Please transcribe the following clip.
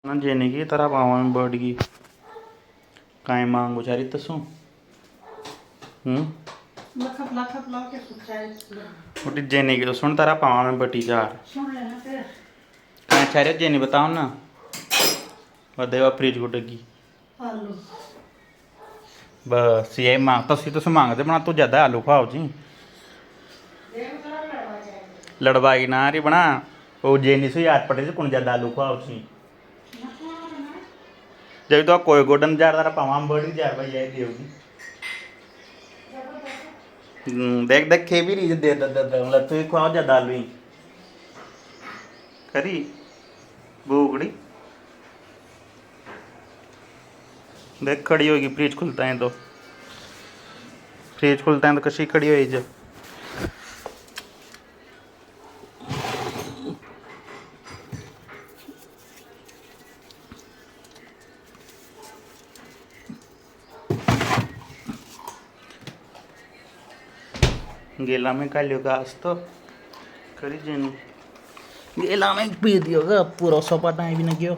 ना जेने की तरह पावा में बर्ड की काय मांगो चारी तसो उठी जेने की तो सुन तारा पावा में बटी चार काय चारे जेने बताओ ना वदेवा फ्रिज को डगी बस ये मांग तो मांगते बना तू ज्यादा आलू खाओ जी लड़वाई ना री बना वो जेनी से याद पड़े से कौन ज्यादा आलू खाओ जी जब तो कोई गोडन जार तारा पावा में बड़ी जार भाई ये देगी देख देख खे भी नहीं दे मतलब तू खाओ ज्यादा आलू ही करी भूखड़ी देख खड़ी होगी फ्रिज खुलता है तो फ्रिज खुलता है तो कशी खड़ी हुई जब गेला में का लियो घास तो करी जेनी गेला में पी दियो पूरा सोपा टाइम भी ना कियो